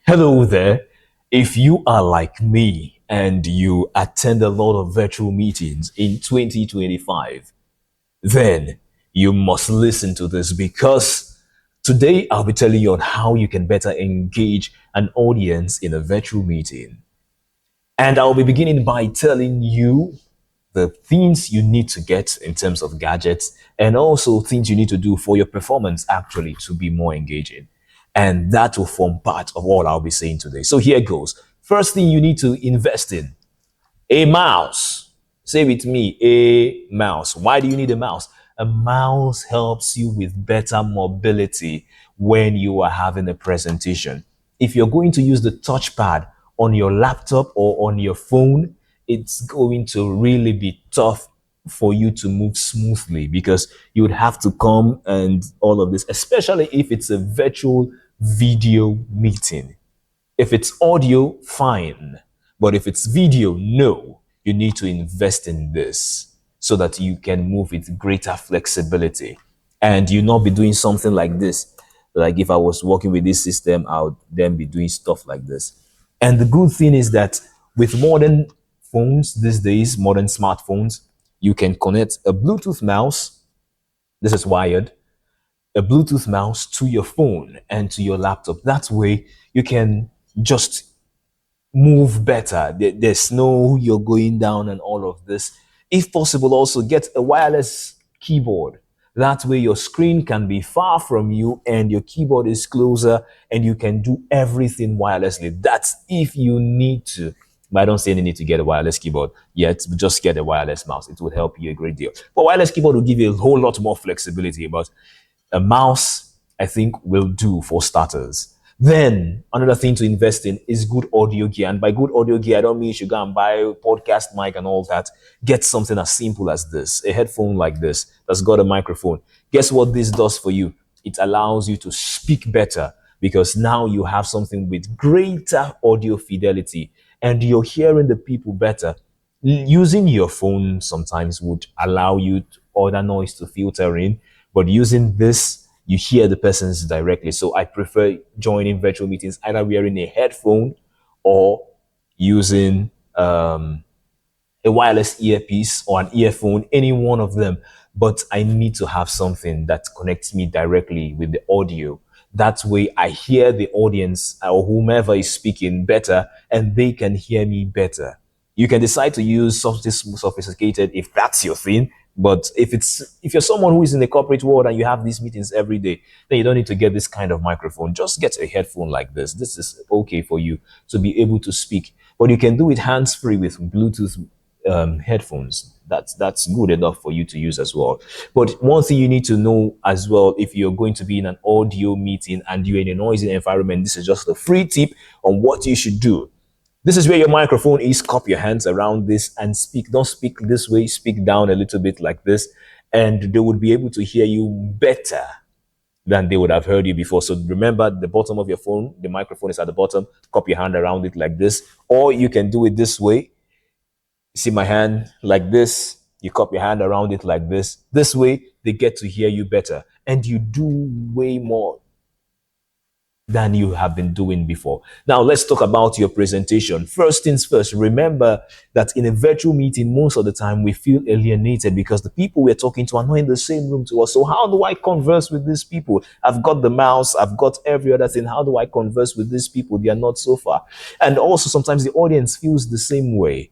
Hello there. If you are like me and you attend a lot of virtual meetings in 2025, then you must listen to this because today I'll be telling you on how you can better engage an audience in a virtual meeting. And I'll be beginning by telling you the things you need to get in terms of gadgets and also things you need to do for your performance actually to be more engaging. And that will form part of all I'll be saying today. So here goes. First thing you need to invest in a mouse. Say with me, a mouse. Why do you need a mouse? A mouse helps you with better mobility when you are having a presentation. If you're going to use the touchpad on your laptop or on your phone, it's going to really be tough for you to move smoothly because you would have to come and all of this, especially if it's a virtual video meeting. If it's audio, fine. But if it's video, no. You need to invest in this so that you can move with greater flexibility. And you not be doing something like this. Like if I was working with this system, I would then be doing stuff like this. And the good thing is that with modern phones these days, modern smartphones, you can connect a Bluetooth mouse. This is wired, a Bluetooth mouse to your phone and to your laptop. That way you can just move better. There's no you're going down and all of this. If possible, also get a wireless keyboard. That way your screen can be far from you and your keyboard is closer and you can do everything wirelessly. That's if you need to. But I don't say you need to get a wireless keyboard yet, but just get a wireless mouse. It would help you a great deal. But wireless keyboard will give you a whole lot more flexibility. But a mouse, I think, will do for starters. Then another thing to invest in is good audio gear. And by good audio gear, I don't mean you should go and buy a podcast mic and all that. Get something as simple as this, a headphone like this that's got a microphone. Guess what this does for you? It allows you to speak better because now you have something with greater audio fidelity and you're hearing the people better. Using your phone sometimes would allow you other noise to filter in, but using this, you hear the persons directly. So I prefer joining virtual meetings either wearing a headphone or using a wireless earpiece or an earphone, any one of them. But I need to have something that connects me directly with the audio. That way I hear the audience or whomever is speaking better and they can hear me better. You can decide to use something sophisticated if that's your thing. But if you're someone who is in the corporate world and you have these meetings every day, then you don't need to get this kind of microphone. Just get a headphone like this. This is okay for you to be able to speak. But you can do it hands-free with Bluetooth headphones. That's good enough for you to use as well. But one thing you need to know as well, if you're going to be in an audio meeting and you're in a noisy environment, this is just a free tip on what you should do. This is where your microphone is. Cup your hands around this and speak. Don't speak this way. Speak down a little bit like this. And they would be able to hear you better than they would have heard you before. So remember the bottom of your phone, the microphone is at the bottom. Cup your hand around it like this. Or you can do it this way. See my hand like this. You cup your hand around it like this. This way, they get to hear you better. And you do way more than you have been doing before. Now, let's talk about your presentation. First things first, remember that in a virtual meeting, most of the time we feel alienated because the people we're talking to are not in the same room to us. So how do I converse with these people? I've got the mouse, I've got every other thing. How do I converse with these people? They are not so far. And also sometimes the audience feels the same way.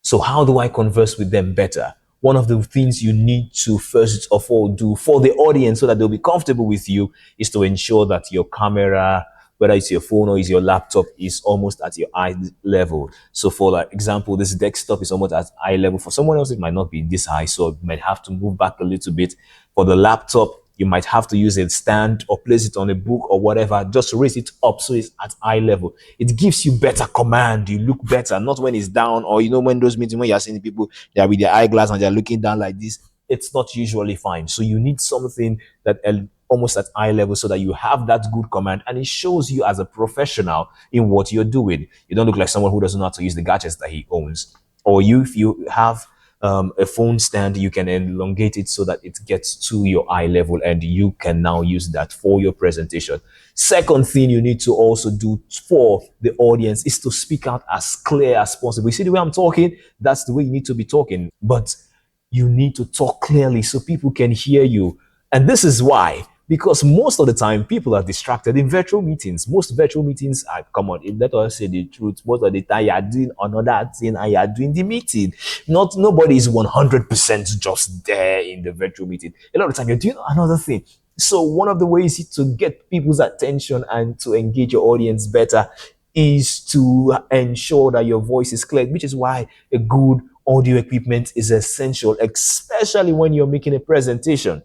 So how do I converse with them better? One of the things you need to first of all do for the audience so that they'll be comfortable with you is to ensure that your camera, whether it's your phone or it's your laptop, is almost at your eye level. So for like example, this desktop is almost at eye level. For someone else, it might not be this high, so you might have to move back a little bit. For the laptop, you might have to use a stand or place it on a book or whatever, just raise it up so it's at eye level. It gives you better command. You look better, not when it's down or, when those meetings, when you're seeing people, they're with their eyeglass and they're looking down like this. It's not usually fine. So you need something that almost at eye level so that you have that good command and it shows you as a professional in what you're doing. You don't look like someone who doesn't know how to use the gadgets that he owns. Or if you have a phone stand, you can elongate it so that it gets to your eye level and you can now use that for your presentation. Second thing you need to also do for the audience is to speak out as clear as possible. You see the way I'm talking? That's the way you need to be talking. But you need to talk clearly so people can hear you. And this is why, because most of the time people are distracted in virtual meetings. Most virtual meetings are, come on, let us say the truth, most of the time you are doing another thing and you are doing the meeting. Nobody is 100% just there in the virtual meeting. A lot of the time you're doing another thing. So one of the ways to get people's attention and to engage your audience better is to ensure that your voice is clear, which is why a good audio equipment is essential, especially when you're making a presentation.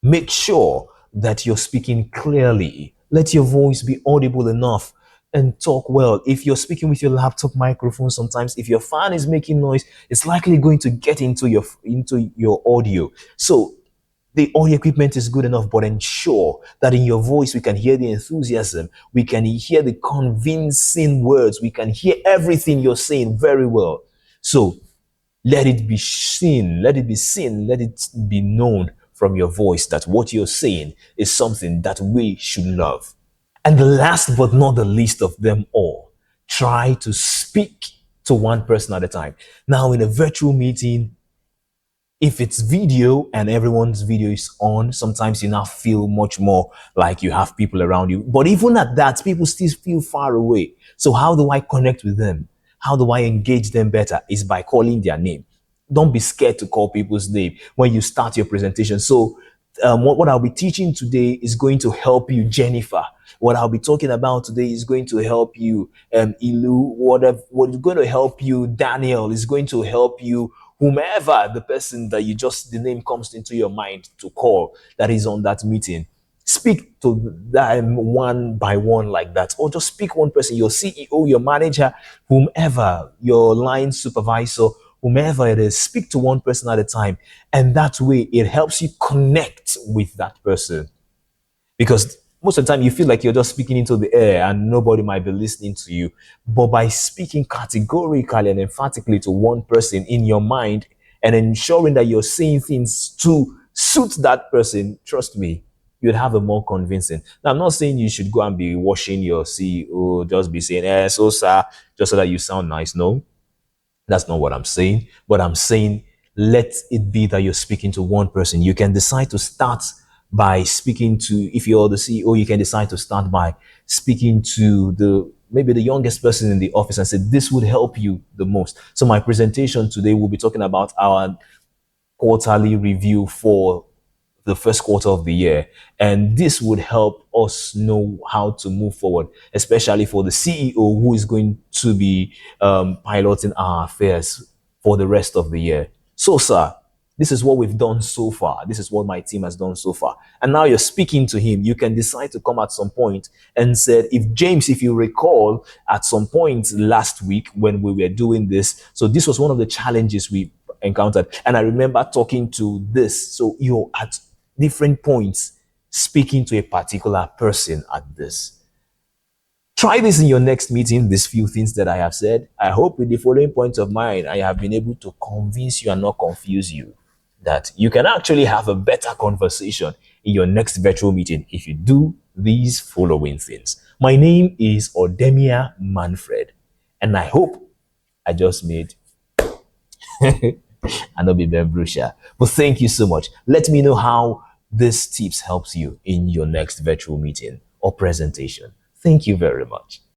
Make sure that you're speaking clearly. Let your voice be audible enough and talk well. If you're speaking with your laptop microphone, sometimes if your fan is making noise, it's likely going to get into your audio. So the audio equipment is good enough, but ensure that in your voice we can hear the enthusiasm, we can hear the convincing words, we can hear everything you're saying very well. So let it be seen, let it be seen, let it be known from your voice that what you're saying is something that we should love. And the last but not the least of them all, try to speak to one person at a time. Now, in a virtual meeting, if it's video and everyone's video is on, sometimes you now feel much more like you have people around you. But even at that, people still feel far away. So how do I connect with them? How do I engage them better? Is by calling their name. Don't be scared to call people's name when you start your presentation. So what I'll be teaching today is going to help you, Jennifer. What I'll be talking about today is going to help you, Ilu. What's going to help you, Daniel, is going to help you, whomever the person that the name comes into your mind to call that is on that meeting. Speak to them one by one like that, or just pick one person, your CEO, your manager, whomever, your line supervisor, whomever it is. Speak to one person at a time, and that way it helps you connect with that person, because most of the time you feel like you're just speaking into the air and nobody might be listening to you. But by speaking categorically and emphatically to one person in your mind and ensuring that you're saying things to suit that person, trust me, you'd have a more convincing. Now, I'm not saying you should go and be washing your CEO, just be saying, so sir, just so that you sound nice. No, that's not what I'm saying. But I'm saying let it be that you're speaking to one person. You can decide to start by speaking to, if you're the CEO, you can decide to start by speaking to maybe the youngest person in the office and say, this would help you the most. So my presentation today will be talking about our quarterly review for the first quarter of the year. And this would help us know how to move forward, especially for the CEO who is going to be piloting our affairs for the rest of the year. So, sir, this is what we've done so far. This is what my team has done so far. And now you're speaking to him. You can decide to come at some point and said, if you recall, at some point last week when we were doing this, so this was one of the challenges we encountered. And I remember talking to this. So you're at different points speaking to a particular person at this. Try this in your next meeting, these few things that I have said. I hope with the following points of mine, I have been able to convince you and not confuse you that you can actually have a better conversation in your next virtual meeting if you do these following things. My name is Odemia Manfred, and I hope I just made and not be Brusha. But thank you so much. Let me know how this tips helps you in your next virtual meeting or presentation. Thank you very much.